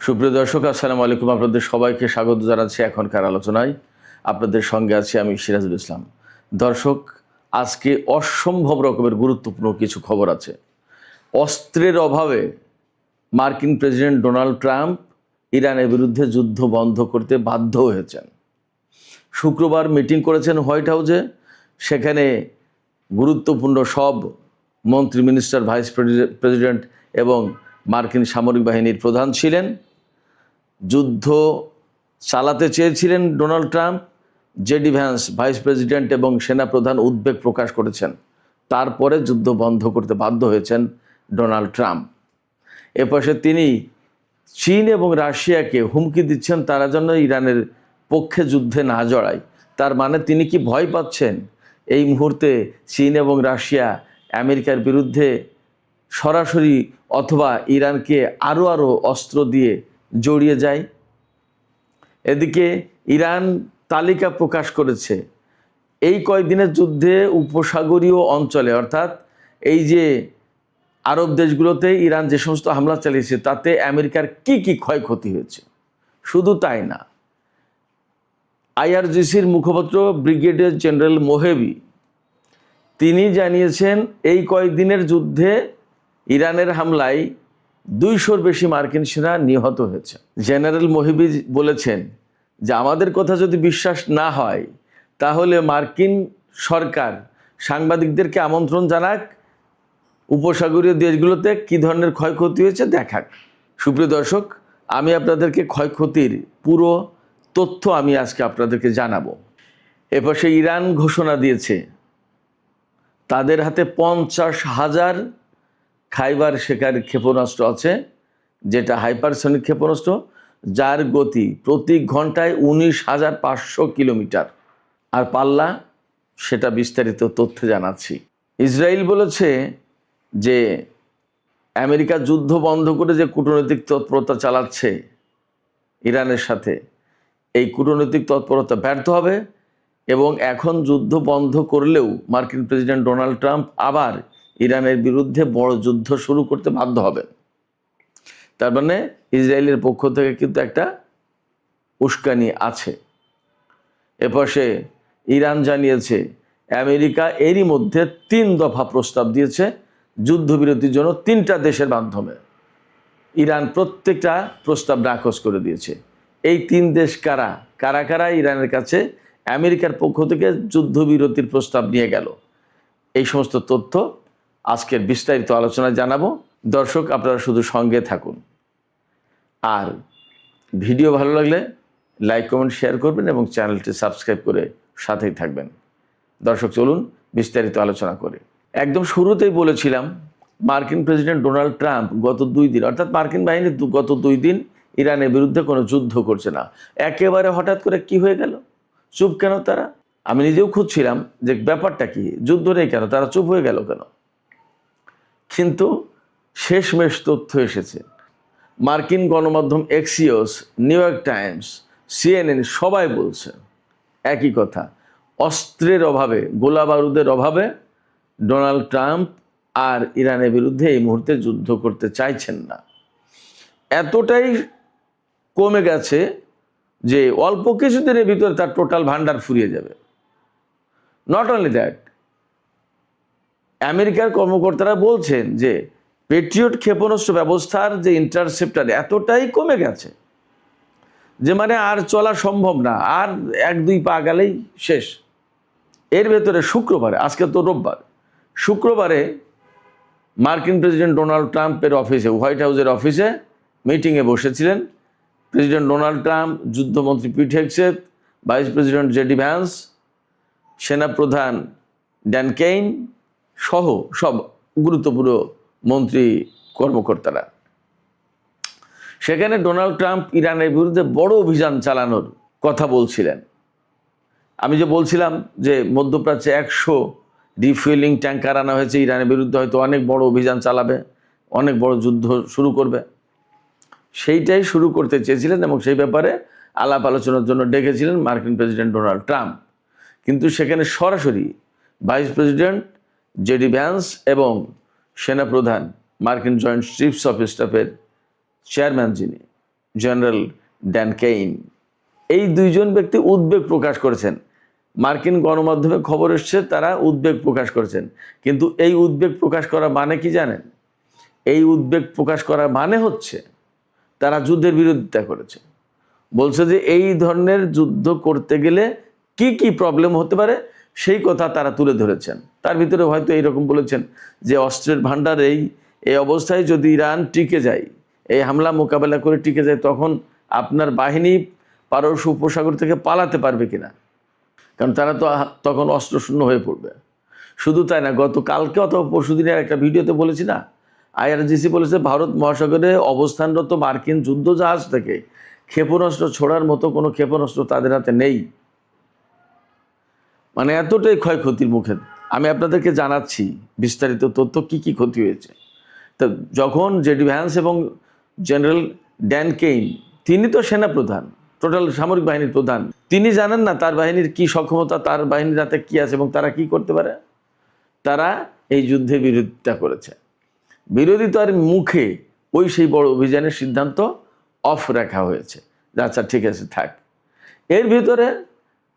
সুপ্রিয় দর্শক, আসসালামু আলাইকুম। আপনাদের সবাইকে স্বাগত জানাচ্ছি এখনকার আলোচনায়। আপনাদের সঙ্গে আছি আমি সিরাজুল ইসলাম। দর্শক, আজকে অসম্ভব রকমের গুরুত্বপূর্ণ কিছু খবর আছে। অস্ত্রের অভাবে মার্কিন প্রেসিডেন্ট ডোনাল্ড ট্রাম্প ইরানের বিরুদ্ধে যুদ্ধ বন্ধ করতে বাধ্য হয়েছেন। শুক্রবার মিটিং করেছেন হোয়াইট হাউসে। সেখানে গুরুত্বপূর্ণ সব মন্ত্রী, মিনিস্টার, ভাইস প্রেসিডেন্ট এবং মার্কিন সামরিক বাহিনীর প্রধান ছিলেন। যুদ্ধ চালাতে চেয়েছিলেন Donald Trump. JD Vance, vice president এবং সেনাপ্রধান উদ্বেগ প্রকাশ করেছেন। তারপরে যুদ্ধ বন্ধ করতে বাধ্য হয়েছেন ডোনাল্ড ট্রাম্প। এপাশে তিনি চীন এবং রাশিয়াকে হুমকি দিচ্ছেন তারা যেন ইরানের পক্ষে যুদ্ধে না জড়ায়। তার মানে তিনি কি ভয় পাচ্ছেন এই মুহূর্তে চীন এবং রাশিয়া আমেরিকার বিরুদ্ধে সরাসরি অথবা ইরানকে আরও অস্ত্র দিয়ে জড়িয়ে যায়? এদিকে ইরান তালিকা প্রকাশ করেছে। এই কয়েকদিনের যুদ্ধে উপসাগরীয় অঞ্চলে, অর্থাৎ এই যে আরব দেশগুলোতে ইরান যে সমস্ত হামলা চালিয়েছে তাতে আমেরিকার কি কি ক্ষয়ক্ষতি হয়েছে। শুধু তাই না, আইআরজিসির মুখপাত্র ব্রিগেডিয়ার জেনারেল মোহেবি তিনি জানিয়েছেন এই কয়েকদিনের যুদ্ধে ইরানের হামলায় 200-র বেশি মার্কিন সেনা নিহত হয়েছে। জেনারেল মোহেবি বলেছেন যে আমাদের কথা যদি বিশ্বাস না হয় তাহলে মার্কিন সরকার সাংবাদিকদেরকে আমন্ত্রণ জানাক, উপসাগরীয় দেশগুলোতে কী ধরনের ক্ষয়ক্ষতি হয়েছে দেখাক। সুপ্রিয় দর্শক, আমি আপনাদেরকে ক্ষয়ক্ষতির পুরো তথ্য আমি আজকে আপনাদেরকে জানাবো। এপাশে ইরান ঘোষণা দিয়েছে তাদের হাতে 50,000 খাইবার শেখার ক্ষেপণাস্ত্র আছে, যেটা হাইপারসনিক ক্ষেপণাস্ত্র, যার গতি প্রতি ঘন্টায় 19,500 কিলোমিটার। আর পাল্লা, সেটা বিস্তারিত তথ্য জানাচ্ছি। ইসরায়েল বলেছে যে আমেরিকা যুদ্ধ বন্ধ করে যে কূটনৈতিক তৎপরতা চালাচ্ছে ইরানের সাথে, এই কূটনৈতিক তৎপরতা ব্যর্থ হবে এবং এখন যুদ্ধ বন্ধ করলেও মার্কিন প্রেসিডেন্ট ডোনাল্ড ট্রাম্প আবার ইরানের বিরুদ্ধে বড় যুদ্ধ শুরু করতে বাধ্য হবেন। তার মানে ইসরায়েলের পক্ষ থেকে কিন্তু একটা উস্কানি আছে। এপাশে ইরান জানিয়েছে আমেরিকা এরই মধ্যে 3 দফা প্রস্তাব দিয়েছে যুদ্ধবিরতির জন্য 3টা দেশের মাধ্যমে। ইরান প্রত্যেকটা প্রস্তাব নাকচ করে দিয়েছে। এই 3 দেশ কারা কারা কারা ইরানের কাছে আমেরিকার পক্ষ থেকে যুদ্ধবিরতির প্রস্তাব নিয়ে গেল, এই সমস্ত তথ্য আজকের বিস্তারিত আলোচনায় জানাবো। দর্শক, আপনারা শুধু সঙ্গে থাকুন। আর ভিডিও ভালো লাগলে লাইক, কমেন্ট, শেয়ার করবেন এবং চ্যানেলটি সাবস্ক্রাইব করে সাথেই থাকবেন। দর্শক, চলুন বিস্তারিত আলোচনা করি। একদম শুরুতেই বলেছিলাম মার্কিন প্রেসিডেন্ট ডোনাল্ড ট্রাম্প গত 2 দিন, অর্থাৎ মার্কিন বাহিনী গত 2 দিন ইরানের বিরুদ্ধে কোনো যুদ্ধ করছে না। একেবারে হঠাৎ করে কি হয়ে গেল? চুপ কেন তারা? আমি নিজেও খুঁজছিলাম যে ব্যাপারটা কি, যুদ্ধ নেই কেন, তারা চুপ হয়ে গেল কেন? কিন্তু শেষমেশ তথ্য এসেছে। মার্কিন গণমাধ্যম Axios, new York Times, CNN সবাই বলছে একই কথা। অস্ত্রের অভাবে, গোলা বারুদের অভাবে ডোনাল্ড ট্রাম্প আর ইরানের বিরুদ্ধে এই মুহূর্তে যুদ্ধ করতে চাইছেন না। এতটাই কমে গেছে যে অল্প কিছুদিনের ভিতরে তার টোটাল ভান্ডার ফুরিয়ে যাবে। নট অনলি দ্যাট, আমেরিকার কর্মকর্তারা বলছেন যে পেট্রিয়ট ক্ষেপণাস্ত্র ব্যবস্থার যে ইন্টারসেপ্টার এতটাই কমে গেছে যে মানে আর চলা সম্ভব না, আর 1-2 পা গেলেই শেষ। এর ভেতরে শুক্রবারে, আজকে তো রোববার, শুক্রবারে মার্কিন প্রেসিডেন্ট ডোনাল্ড ট্রাম্পের অফিসে, হোয়াইট হাউসের অফিসে মিটিংয়ে বসেছিলেন প্রেসিডেন্ট ডোনাল্ড ট্রাম্প, যুদ্ধমন্ত্রী Pete Hegseth, vice president JD Vance, সেনাপ্রধান ড্যান কেইন সহ সব গুরুত্বপূর্ণ মন্ত্রী কর্মকর্তারা। সেখানে ডোনাল্ড ট্রাম্প ইরানের বিরুদ্ধে বড় অভিযান চালানোর কথা বলছিলেন। আমি যে বলছিলাম যে মধ্যপ্রাচ্যে 100 রিফুয়েলিং ট্যাঙ্কার আনা হয়েছে, ইরানের বিরুদ্ধে হয়তো অনেক বড় অভিযান চালাবে, অনেক বড় যুদ্ধ শুরু করবে, সেইটাই শুরু করতে চেয়েছিলেন এবং সেই ব্যাপারে আলাপ আলোচনার জন্য ডেকেছিলেন মার্কিন প্রেসিডেন্ট ডোনাল্ড ট্রাম্প। কিন্তু সেখানে সরাসরি ভাইস প্রেসিডেন্ট জেডি ভ্যান্স এবং সেনাপ্রধান, মার্কিন জয়েন্ট চিফস অফ স্টাফের চেয়ারম্যান যিনি জেনারেল ড্যান কেইন, এই দুইজন ব্যক্তি উদ্বেগ প্রকাশ করেছেন। মার্কিন গণমাধ্যমে খবর এসছে তারা উদ্বেগ প্রকাশ করেছেন, কিন্তু এই উদ্বেগ প্রকাশ করা মানে কি জানেন? এই উদ্বেগ প্রকাশ করা মানে হচ্ছে তারা যুদ্ধের বিরোধিতা করেছে, বলছে যে এই ধরনের যুদ্ধ করতে গেলে কি কি প্রবলেম হতে পারে সেই কথা তারা তুলে ধরেছেন। তার ভিতরে হয়তো এইরকম বলেছেন যে অস্ত্রের ভাণ্ডার এই অবস্থায় যদি ইরান টিকে যায়, এই হামলা মোকাবেলা করে টিকে যায়, তখন আপনার বাহিনী পারস্য উপসাগর থেকে পালাতে পারবে কিনা, কারণ তারা তো তখন অস্ত্রশূন্য হয়ে পড়বে। শুধু তাই না, গতকালকে অথবা পরশুদিনের একটা ভিডিওতে বলেছি না, IRGC বলেছে ভারত মহাসাগরে অবস্থানরত মার্কিন যুদ্ধজাহাজ থেকে ক্ষেপণাস্ত্র ছোড়ার মতো কোনো ক্ষেপণাস্ত্র তাদের হাতে নেই। মানে এতটাই ক্ষয়ক্ষতির মুখে। আমি আপনাদেরকে জানাচ্ছি বিস্তারিত তথ্য কি কি ক্ষতি হয়েছে। তো যখন জেডি ভ্যান্স এবং জেনারেল ড্যান কেইন, তিনি তো সেনাপ্রধান, টোটাল সামরিক বাহিনীর প্রধান, তিনি জানেন না তার বাহিনীর কি সক্ষমতা, তার বাহিনীর হাতে কি আছে এবং তারা কি করতে পারে। তারা এই যুদ্ধে বিরোধিতা করেছে। বিরোধিতার মুখে সেই বড় অভিযানের সিদ্ধান্ত অফ রাখা হয়েছে, আচ্ছা ঠিক আছে থাক। এর ভিতরে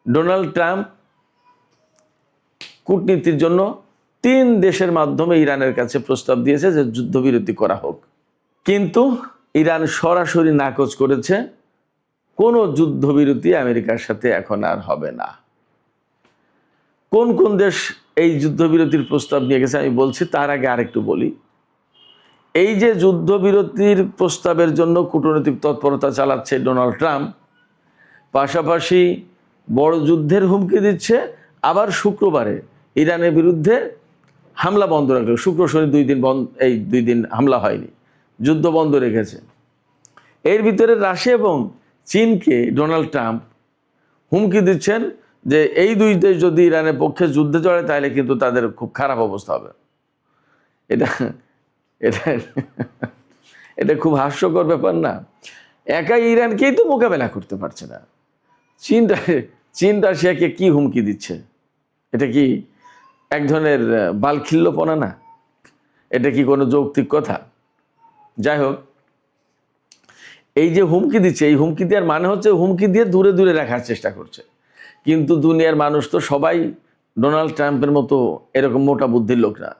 ডোনাল্ড ট্রাম্প কূটনীতির জন্য 3 দেশের মাধ্যমে ইরানের কাছে প্রস্তাব দিয়েছে যে যুদ্ধবিরতি করা হোক, কিন্তু ইরান সরাসরি নাকচ করেছে, কোনো যুদ্ধবিরতি আমেরিকার সাথে এখন আর হবে না। কোন কোন দেশ এই যুদ্ধবিরতির প্রস্তাব নিয়ে গেছে আমি বলছি, তার আগে আরেকটু বলি। এই যে যুদ্ধবিরতির প্রস্তাবের জন্য কূটনৈতিক তৎপরতা চালাচ্ছে ডোনাল্ড ট্রাম্প, পাশাপাশি বড় যুদ্ধের হুমকি দিচ্ছে, আবার শুক্রবারে ইরানের বিরুদ্ধে হামলা বন্ধ রাখলো। শুক্র শনি 2 দিন বন্ধ, এই 2 দিন হামলা হয়নি, যুদ্ধ বন্ধ রেখেছে। এর ভিতরে রাশিয়া এবং চীনকে ডোনাল্ড ট্রাম্প হুমকি দিচ্ছেন যে এই 2 দেশ যদি ইরানের পক্ষে যুদ্ধে জড়ায় তাহলে কিন্তু তাদের খুব খারাপ অবস্থা হবে। এটা এটা এটা খুব হাস্যকর ব্যাপার না? একাই ইরানকেই তো মোকাবেলা করতে পারছে না, চীন রাশিয়াকে কি হুমকি দিচ্ছে? এটা কি এক ধরনের বালখিল্যপনা না? এটা কি কোনো যৌক্তিক কথা? যাই হোক, এই যে হুমকি দিচ্ছে, এই হুমকি দেওয়ার মানে হচ্ছে হুমকি দিয়ে দূরে দূরে রাখার চেষ্টা করছে। কিন্তু দুনিয়ার মানুষ তো সবাই ডোনাল্ড ট্রাম্পের মতো এরকম মোটা বুদ্ধির লোক না।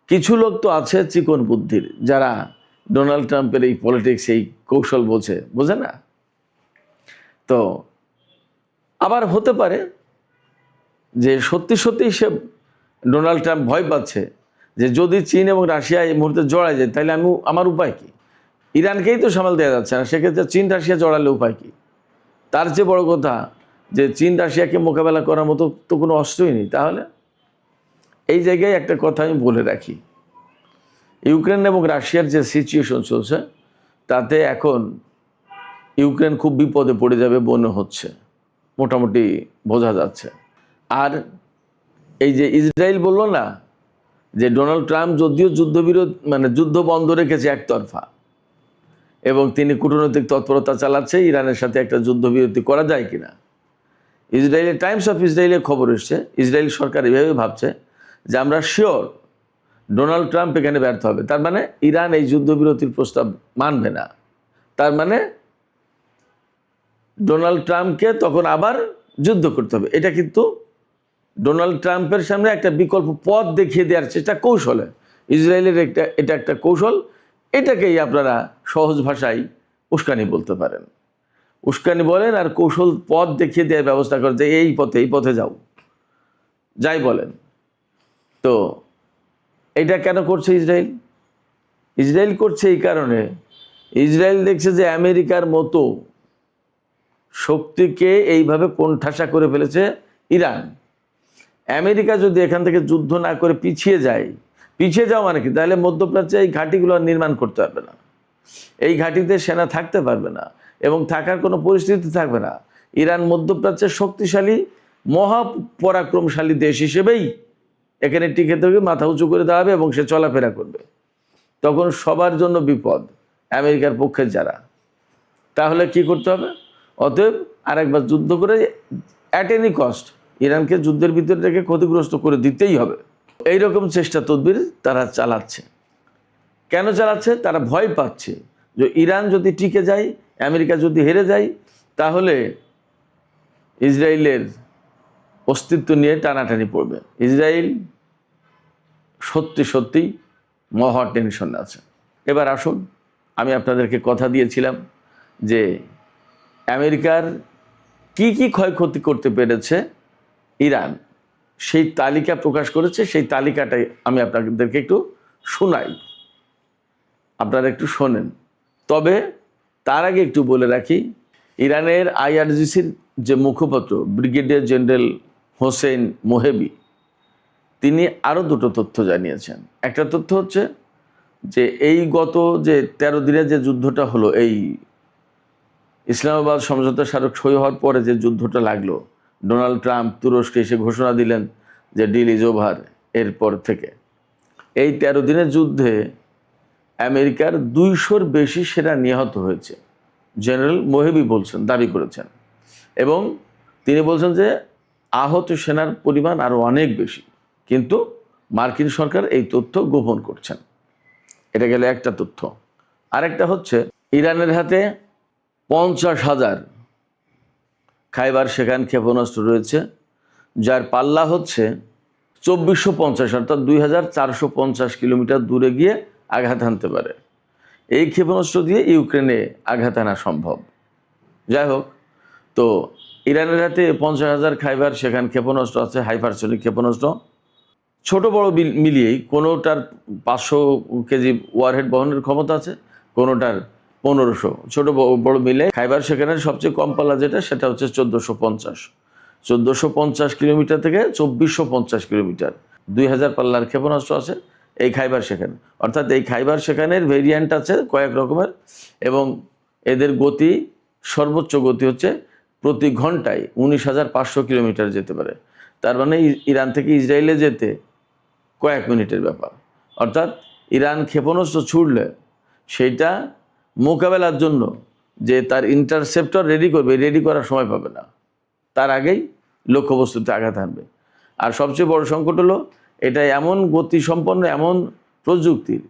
কিছু লোক তো আছে চিকন বুদ্ধির, যারা ডোনাল্ড ট্রাম্পের এই পলিটিক্স, এই কৌশল বোঝে না। তো আবার হতে পারে যে সত্যি সত্যি সে ডোনাল্ড ট্রাম্প ভয় পাচ্ছে যে যদি চীন এবং রাশিয়া এই মুহূর্তে জড়ায় যায় তাহলে আমার উপায় কি? ইরানকেই তো সামাল দেওয়া যাচ্ছে না, সেক্ষেত্রে চীন রাশিয়া জড়ালে উপায় কি? তার চেয়ে বড় কথা যে চীন রাশিয়াকে মোকাবেলা করার মতো তো কোনো অস্ত্রই নেই। তাহলে এই জায়গায় একটা কথা আমি বলে রাখি, ইউক্রেন এবং রাশিয়ার যে সিচুয়েশন চলছে তাতে এখন ইউক্রেন খুব বিপদে পড়ে যাবে মনে হচ্ছে, মোটামুটি বোঝা যাচ্ছে। আর এই যে ইসরায়েল বললো না যে ডোনাল্ড ট্রাম্প যদিও যুদ্ধ বন্ধ রেখেছে একতরফা এবং তিনি কূটনৈতিক তৎপরতা চালাচ্ছে ইরানের সাথে একটা যুদ্ধবিরতি করা যায় কিনা, ইসরায়েলের টাইমস অফ ইসরায়েলের খবর এসছে ইসরায়েল সরকার এভাবে ভাবছে যে আমরা শিওর ডোনাল্ড ট্রাম্প এখানে ব্যর্থ হবে, তার মানে ইরান এই যুদ্ধবিরতির প্রস্তাব মানবে না, তার মানে ডোনাল্ড ট্রাম্পকে তখন আবার যুদ্ধ করতে হবে। এটা কিন্তু ডোনাল্ড ট্রাম্পের সামনে একটা বিকল্প পথ দেখিয়ে দেওয়ার চেষ্টা, কৌশলে ইসরায়েলের এটা একটা কৌশল। এটাকেই আপনারা সহজ ভাষায় উস্কানি বলতে পারেন, উস্কানি বলেন আর কৌশল পথ দেখিয়ে দেওয়ার ব্যবস্থা করে যে এই পথে যাও, যাই বলেন। তো এটা কেন করছে ইসরায়েল করছে এই কারণে, ইসরায়েল দেখছে যে আমেরিকার মতো শক্তিকে এইভাবে কোণঠাসা করে ফেলেছে ইরান। আমেরিকা যদি এখান থেকে যুদ্ধ না করে পিছিয়ে যাও মানে কি, তাহলে মধ্যপ্রাচ্যে এই ঘাঁটিগুলো নির্মাণ করতে পারবে না, এই ঘাঁটিতে সেনা থাকতে পারবে না এবং থাকার কোনো পরিস্থিতি থাকবে না। ইরান মধ্যপ্রাচ্যের শক্তিশালী মহাপরাক্রমশালী দেশ হিসেবেই এখানে টিকে থেকে মাথা উঁচু করে দাঁড়াবে এবং সে চলাফেরা করবে। তখন সবার জন্য বিপদ, আমেরিকার পক্ষে যারা। তাহলে কি করতে হবে? অতএব আরেকবার যুদ্ধ করে অ্যাট এনি কস্ট ইরানকে যুদ্ধের ভিতরে রেখে ক্ষতিগ্রস্ত করে দিতেই হবে। এইরকম চেষ্টা তদবির তারা চালাচ্ছে। কেন চালাচ্ছে? তারা ভয় পাচ্ছে যে ইরান যদি টিকে যায়, আমেরিকা যদি হেরে যায়, তাহলে ইসরায়েলের অস্তিত্ব নিয়ে টানাটানি পড়বে। ইসরায়েল সত্যি সত্যি মহা টেনশনে আছে। এবার আসুন, আমি আপনাদেরকে কথা দিয়েছিলাম যে আমেরিকার কি কি ক্ষয়ক্ষতি করতে পেরেছে ইরান, সেই তালিকা প্রকাশ করেছে। সেই তালিকাটাই আমি আপনাদেরকে একটু শোনাই, আপনারা একটু শোনেন। তবে তার আগে একটু বলে রাখি, ইরানের আইআরজিসির যে মুখপাত্র ব্রিগেডিয়ার জেনারেল হোসেন মোহেবি, তিনি আরও দুটো তথ্য জানিয়েছেন। একটা তথ্য হচ্ছে যে এই গত যে 13 দিনের যে যুদ্ধটা হলো, এই ইসলামাবাদ সমঝোতা স্মারক সই হওয়ার পরে যে যুদ্ধটা লাগলো, ডোনাল্ড ট্রাম্প তুরস্কে এসে ঘোষণা দিলেন যে ডিল ইজ ওভার, এরপর থেকে এই 13 দিনের যুদ্ধে আমেরিকার 200-র বেশি সেনা নিহত হয়েছে, জেনারেল মোহেবি বলছেন, দাবি করেছেন। এবং তিনি বলছেন যে আহত সেনার পরিমাণ আরও অনেক বেশি, কিন্তু মার্কিন সরকার এই তথ্য গোপন করছেন। এটা গেলে একটা তথ্য। আরেকটা হচ্ছে ইরানের হাতে 50,000 খাইবার শেখান ক্ষেপণাস্ত্র রয়েছে, যার পাল্লা হচ্ছে 2450, অর্থাৎ 2450 কিলোমিটার দূরে গিয়ে আঘাত হানতে পারে। এই ক্ষেপণাস্ত্র দিয়ে ইউক্রেনে আঘাত আনা সম্ভব। যাই হোক, তো ইরানের হাতে 50,000 খাইবার শেখান ক্ষেপণাস্ত্র আছে, হাইপারসনিক ক্ষেপণাস্ত্র। ছোট বড় মিলিয়েই কোনোটার 500 কেজি ওয়ারহেড বহনের ক্ষমতা আছে, কোনোটার 1500। ছোট বড় মিলে খাইবার শেখানের সবচেয়ে কম পাল্লা যেটা, সেটা হচ্ছে 1450 কিলোমিটার থেকে 2450 কিলোমিটার, 2000 পাল্লার ক্ষেপণাস্ত্র আছে এই খাইবার শেখান। অর্থাৎ এই খাইবার শেখানের ভেরিয়েন্ট আছে কয়েক রকমের, এবং এদের গতি, সর্বোচ্চ গতি হচ্ছে প্রতি ঘন্টায় 19,500 কিলোমিটার যেতে পারে। তার মানে ইরান থেকে ইসরায়েলে যেতে কয়েক মিনিটের ব্যাপার। অর্থাৎ ইরান ক্ষেপণাস্ত্র ছুড়লে সেইটা মোকাবেলার জন্য যে তার ইন্টারসেপ্টর রেডি করবে, রেডি করার সময় পাবে না, তার আগেই লক্ষ্যবস্তুতে আঘাত হানবে। আর সবচেয়ে বড় সংকট হলো, এটা এমন গতিসম্পন্ন, এমন প্রযুক্তির,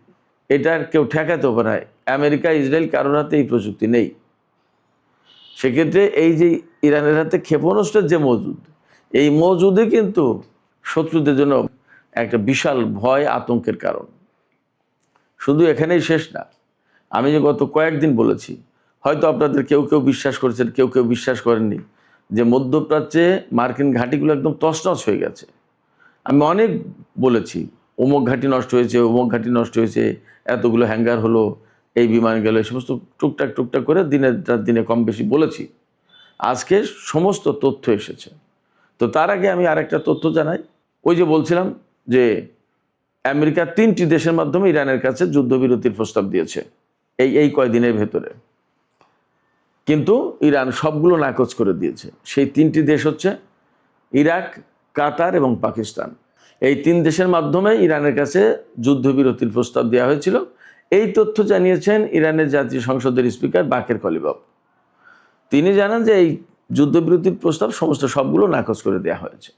এটা কেউ ঠেকাতেও পারে। আমেরিকা, ইসরায়েল কারোর হাতে এই প্রযুক্তি নেই। সেক্ষেত্রে এই যে ইরানের হাতে ক্ষেপণাস্ত্রের যে মজুদ, এই মজুদই কিন্তু শত্রুদের জন্য একটা বিশাল ভয়, আতঙ্কের কারণ। শুধু এখানেই শেষ না। আমি যে গত কয়েকদিন বলেছি, হয়তো আপনাদের কেউ কেউ বিশ্বাস করেছেন, কেউ কেউ বিশ্বাস করেননি, যে মধ্যপ্রাচ্যে মার্কিন ঘাঁটিগুলো একদম তছনছ হয়ে গেছে। আমি অনেক বলেছি, অমুক ঘাঁটি নষ্ট হয়েছে, অমুক ঘাঁটি নষ্ট হয়েছে, এতগুলো হ্যাঙ্গার হলো, এই বিমান গেল, এই সমস্ত টুকটাক করে দিনে কম বেশি বলেছি। আজকে সমস্ত তথ্য এসেছে। তো তার আগে আমি আরেকটা তথ্য জানাই। ওই যে বলছিলাম যে আমেরিকা 3টি দেশের মাধ্যমে ইরানের কাছে যুদ্ধবিরতির প্রস্তাব দিয়েছে এই কয়দিনের ভেতরে, কিন্তু ইরান সবগুলো নাকচ করে দিয়েছে। সেই 3টি দেশ হচ্ছে ইরাক, কাতার এবং পাকিস্তান। এই 3 দেশের মাধ্যমে ইরানের কাছে যুদ্ধবিরতির প্রস্তাব দেওয়া হয়েছিল। এই তথ্য জানিয়েছেন ইরানের জাতীয় সংসদের স্পিকার বাকের কলিবাফ। তিনি জানান যে এই যুদ্ধবিরতির প্রস্তাব সবগুলো নাকচ করে দেওয়া হয়েছে।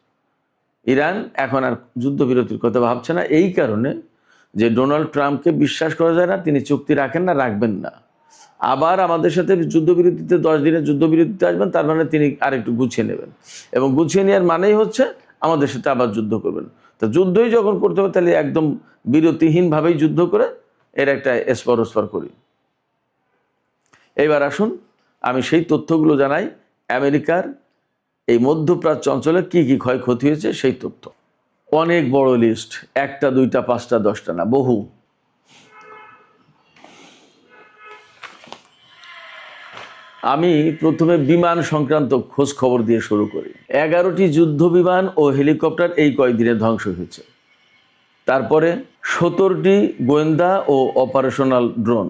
ইরান এখন আর যুদ্ধবিরতির কথা ভাবছে না, এই কারণে যে ডোনাল্ড ট্রাম্পকে বিশ্বাস করা যায় না, তিনি চুক্তি রাখেন না, রাখবেন না। আবার আমাদের সাথে যুদ্ধবিরতিতে 10 দিনের যুদ্ধবিরতিতে আসবেন, তার মানে তিনি আরেকটু গুছিয়ে নেবেন, এবং গুছিয়ে নেওয়ার মানেই হচ্ছে আমাদের সাথে আবার যুদ্ধ করবেন। তো যুদ্ধই যখন করতে হবে, তাহলে একদম বিরতিহীনভাবেই যুদ্ধ করে এর একটা এসপার করি। এইবার আসুন, আমি সেই তথ্যগুলো জানাই আমেরিকার এই মধ্যপ্রাচ্য অঞ্চলে কি কি ক্ষয়ক্ষতি হয়েছে সেই তথ্য। অনেক বড় লিস্ট, 1টা 2টা 5টা 10টা না, বহু। আমি প্রথমে বিমান সংক্রান্ত খোঁজ খবর দিয়ে শুরু করি। 11টি যুদ্ধ বিমান ও হেলিকপ্টার এই কয়েকদিনে ধ্বংস হয়েছে। তারপরে 17টি গোয়েন্দা ও অপারেশনাল ড্রোন,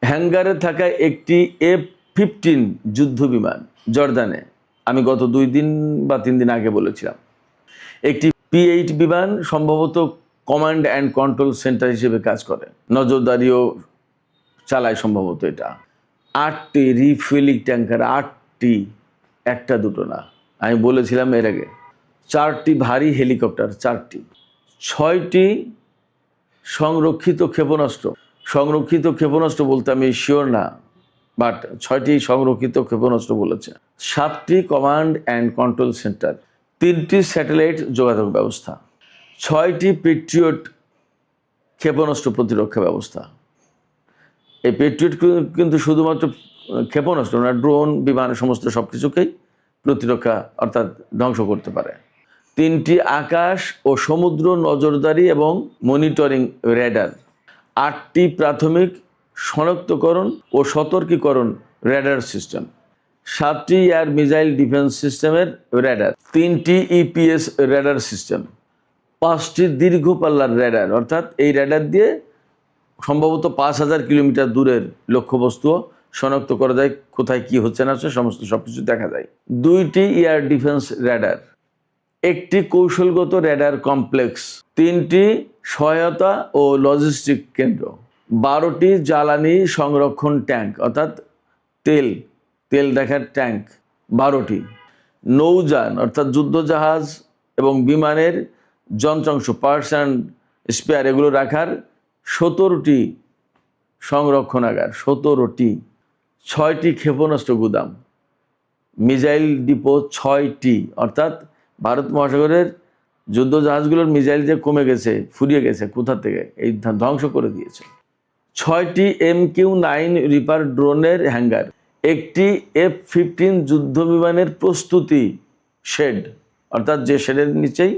হ্যাঙ্গারে থাকা একটি F-15 যুদ্ধ বিমান জর্দানে, আমি গত 2 দিন বা 3 দিন আগে বলেছিলাম। একটি P-8 বিমান সম্ভবত কমান্ড অ্যান্ড কন্ট্রোল সেন্টার হিসেবে কাজ করে, নজরদারিও চালায় সম্ভবত এটা। 8টি রিফুয়েলিং ট্যাঙ্কার, 8টি, 1টা 2টো না, আমি বলেছিলাম এর আগে। 4টি ভারী হেলিকপ্টার, 4টি, 6টি সংরক্ষিত ক্ষেপণাস্ত্র, সংরক্ষিত ক্ষেপণাস্ত্র বলতে আমি শিওর না, বাট 6টি সংরক্ষিত ক্ষেপণাস্ত্র বলেছে। 7টি কমান্ড অ্যান্ড কন্ট্রোল সেন্টার, 3টি স্যাটেলাইট যোগাযোগ ব্যবস্থা, 6টি পেট্রিয়ট ক্ষেপণাস্ত্র প্রতিরক্ষা ব্যবস্থা। এই পেট্রিয়ট কিন্তু শুধুমাত্র ক্ষেপণাস্ত্র না, ড্রোন, বিমান, সমস্ত সব কিছুকেই প্রতিরক্ষা অর্থাৎ ধ্বংস করতে পারে। 3টি আকাশ ও সমুদ্র নজরদারি এবং মনিটরিং রেডার, 8টি প্রাথমিক শনাক্তকরণ ও সতর্কীকরণ রেডার সিস্টেম, 7টি এয়ার মিসাইল ডিফেন্স সিস্টেমের রেডার, 3টি ইপিএস রেডার সিস্টেম, 5টি দীর্ঘ পাল্লার রেডার, অর্থাৎ এই রেডার দিয়ে সম্ভবত 5000 কিলোমিটার দূরের লক্ষ্যবস্তুও শনাক্ত করা যায়, কোথায় কি হচ্ছে না হচ্ছে সমস্ত সবকিছু দেখা যায়। 2টি এয়ার ডিফেন্স রেডার, 1টি কৌশলগত রেডার কমপ্লেক্স, 3টি সহায়তা ও লজিস্টিক কেন্দ্র, 12টি জ্বালানি সংরক্ষণ ট্যাঙ্ক অর্থাৎ তেল দেখার ট্যাঙ্ক 12টি, নৌযান অর্থাৎ যুদ্ধজাহাজ এবং বিমানের যন্ত্রাংশ, পার্টস অ্যান্ড স্পেয়ার এগুলো রাখার 17টি সংরক্ষণাগার, 17টি, 6টি ক্ষেপণাস্ত্র গুদাম, মিসাইল ডিপো 6টি, অর্থাৎ ভারত মহাসাগরের যুদ্ধজাহাজগুলোর মিসাইল যে কমে গেছে, ফুরিয়ে গেছে, কোথা থেকে এই ধ্বংস করে দিয়েছে। 6টি MQ-9 রিপার ড্রোনের হ্যাঙ্গার, 1টি F-15 যুদ্ধ বিমানের প্রস্তুতি শেড, অর্থাৎ যে শেডের নিচেই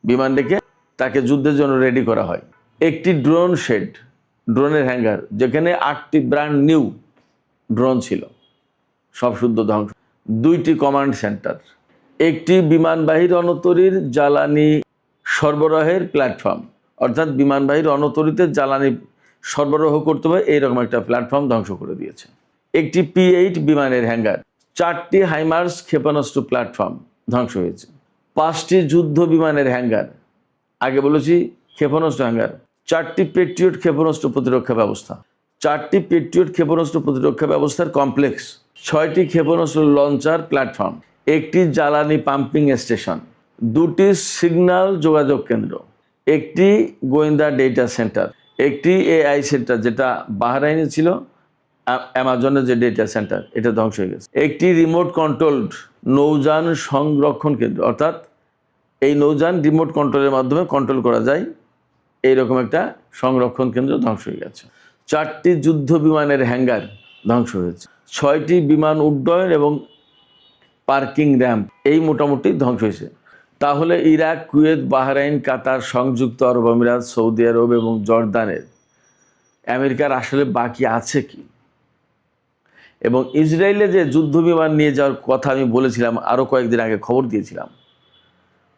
বিমান রেখে তাকে যুদ্ধের জন্য রেডি করা হয়, 1টি ড্রোন শেড, ড্রোনের হ্যাঙ্গার, যেখানে 8টি ব্র্যান্ড নিউ ড্রোন ছিল, সব শুদ্ধ ধ্বংস, 2টি কমান্ড সেন্টার, 1টি বিমানবাহী রণতরীর জ্বালানি সরবরাহের প্ল্যাটফর্ম, অর্থাৎ বিমানবাহী রণতরীতে জ্বালানি সরবরাহ করতে হবে এইরকম একটা প্ল্যাটফর্ম ধ্বংস করে দিয়েছে, 1টি P-8 বিমানের হ্যাঙ্গার, 4টি হাইমার্স ক্ষেপণাস্ত্র প্ল্যাটফর্ম ধ্বংস হয়েছে, 5টি যুদ্ধ বিমানের হ্যাঙ্গার, আগে বলেছি ক্ষেপণাস্ত্র হ্যাঙ্গার, 4টি পেট্রিয়ট ক্ষেপণাস্ত্র প্রতিরক্ষা ব্যবস্থা, 4টি পেট্রিয়ট ক্ষেপণাস্ত্র প্রতিরক্ষা ব্যবস্থার কমপ্লেক্স, 6টি ক্ষেপণাস্ত্র লঞ্চার প্ল্যাটফর্ম, 1টি জ্বালানি পাম্পিং স্টেশন, 2টি সিগন্যাল যোগাযোগ কেন্দ্র, 1টি গোয়েন্দা ডেটা সেন্টার, 1টি AI সেন্টার যেটা বাহরাইনে ছিল, অ্যামাজনের যে ডেটা সেন্টার এটা ধ্বংস হয়ে গেছে, 1টি রিমোট কন্ট্রোলড নৌযান সংরক্ষণ কেন্দ্র, অর্থাৎ এই নৌযান রিমোট কন্ট্রোলের মাধ্যমে কন্ট্রোল করা যায়, এইরকম একটা সংরক্ষণ কেন্দ্র ধ্বংস হয়ে গেছে, 4টি যুদ্ধ বিমানের হ্যাঙ্গার ধ্বংস হয়েছে, 6টি বিমান উড্ডয়ন এবং পার্কিং র্যাম্প এই মোটামুটি ধ্বংস হয়েছে। তাহলে ইরাক, কুয়েত, বাহরাইন, কাতার, সংযুক্ত আরব আমিরাত, সৌদি আরব এবং জর্দানের আমেরিকার আসলে বাকি আছে কি? এবং ইসরায়েলে যে যুদ্ধ বিমান নিয়ে যাওয়ার কথা আমি বলেছিলাম, আরও কয়েকদিন আগে খবর দিয়েছিলাম,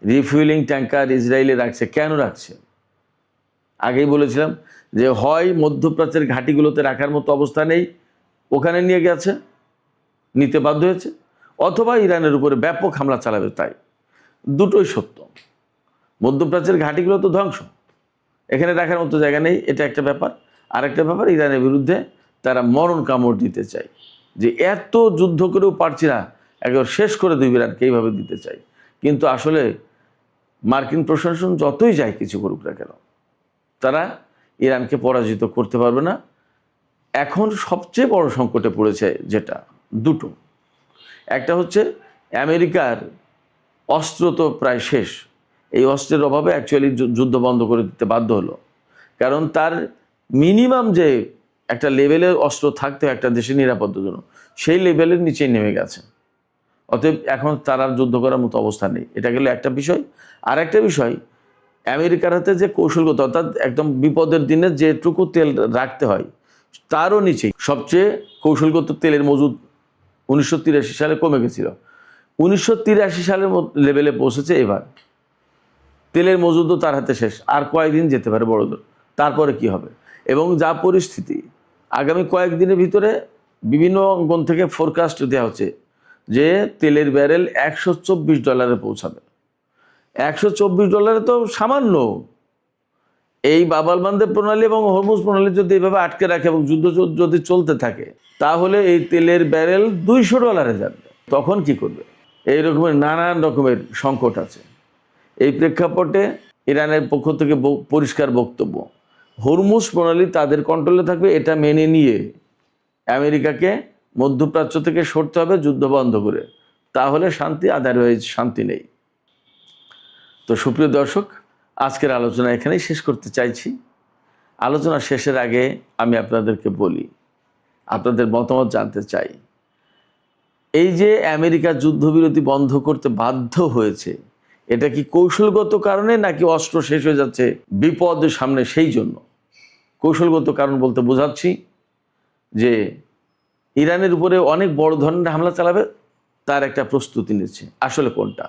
রিফুয়েলিং ট্যাঙ্কার ইসরায়েলে রাখছে, কেন রাখছে? আগেই বলেছিলাম যে হয় মধ্যপ্রাচ্যের ঘাঁটিগুলোতে রাখার মতো অবস্থা নেই, ওখানে নিয়ে গেছে, নিতে বাধ্য হয়েছে, অথবা ইরানের উপরে ব্যাপক হামলা চালাবে, তাই দুটোই সত্য। মধ্যপ্রাচ্যের ঘাঁটিগুলো তো ধ্বংস, এখানে রাখার মতো জায়গা নেই, এটা একটা ব্যাপার। আর একটা ব্যাপার, ইরানের বিরুদ্ধে তারা মরণ কামড় দিতে চায়, যে এত যুদ্ধ করেও পারছি না, একবার শেষ করে দেবে ইরানকে, এইভাবে দিতে চাই। কিন্তু আসলে মার্কিন প্রশাসন যতই যায় কিছু করুক না কেন, তারা ইরানকে পরাজিত করতে পারবে না। এখন সবচেয়ে বড় সংকটে পড়েছে যেটা, দুটো, একটা হচ্ছে আমেরিকার অস্ত্র তো প্রায় শেষ, এই অস্ত্রের অভাবে অ্যাকচুয়ালি যুদ্ধ বন্ধ করে দিতে বাধ্য হলো, কারণ তার মিনিমাম যে একটা লেভেলের অস্ত্র থাকতে একটা দেশের নিরাপত্তার জন্য, সেই লেভেলের নিচেই নেমে গেছে। অতএব এখন তার আর যুদ্ধ করার মতো অবস্থা নেই, এটা গেলে একটা বিষয়। আর একটা বিষয়, আমেরিকার হাতে যে কৌশলগত, অর্থাৎ একদম বিপদের দিনে যেটুকু তেল রাখতে হয় তারও নিচেই সবচেয়ে কৌশলগত তেলের মজুদ 1983 সালে কমে গেছিল, 1983 সালের লেভেলে পৌঁছেছে এবার। তেলের মজুদও তার হাতে শেষ, আর কয়েকদিন যেতে পারে বড়দের, তারপরে কি হবে? এবং যা পরিস্থিতি, আগামী কয়েকদিনের ভিতরে বিভিন্ন অঙ্গন থেকে ফোরকাস্ট দেওয়া হচ্ছে যে তেলের ব্যারেল $124 পৌঁছাবে। $124 তো সামান্য। এই বাব আল মানদেব প্রণালী এবং হরমুজ প্রণালী যদি এইভাবে আটকে রাখে এবং যুদ্ধ যদি চলতে থাকে, তাহলে এই তেলের ব্যারেল $200 যাবে। তখন কি করবে? এই রকমের নানান রকমের সংকট আছে। এই প্রেক্ষাপটে ইরানের পক্ষ থেকে পরিষ্কার বক্তব্য হরমুজ প্রণালী তাদের কন্ট্রোলে থাকবে, এটা মেনে নিয়ে আমেরিকাকে মধ্যপ্রাচ্য থেকে সরতে হবে যুদ্ধ বন্ধ করে, তাহলে শান্তি, আদারওয়াইজ শান্তি নেই। তো সুপ্রিয় দর্শক, আজকের আলোচনা এখানেই শেষ করতে চাইছি। আলোচনা শেষের আগে আমি আপনাদেরকে বলি, আপনাদের মতামত জানতে চাই। এই যে আমেরিকা যুদ্ধবিরতি বন্ধ করতে বাধ্য হয়েছে, এটা কি কৌশলগত কারণে নাকি অস্ত্র শেষ হয়ে যাচ্ছে বিপদ সামনে সেই জন্য? কৌশলগত কারণ বলতে বোঝাচ্ছি যে ইরানের উপরে অনেক বড় ধরনের হামলা চালাবে, তার একটা প্রস্তুতি নিচ্ছে। আসলে কোনটা?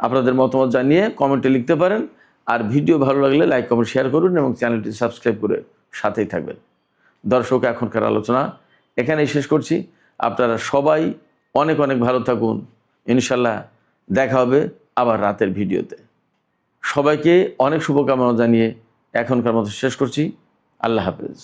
আপনাদের মতামত জানিয়ে কমেন্টে লিখতে পারেন। আর ভিডিও ভালো লাগলে লাইক, কমেন্ট, শেয়ার করুন এবং চ্যানেলটি সাবস্ক্রাইব করে সাথেই থাকবেন। দর্শক, এখনকার আলোচনা এখানেই শেষ করছি। আপনারা সবাই অনেক অনেক ভালো থাকুন। ইনশাল্লাহ দেখা হবে আবার রাতের ভিডিওতে। সবাইকে অনেক শুভকামনা জানিয়ে এখনকার মতো শেষ করছি। আল্লাহ হাফেজ।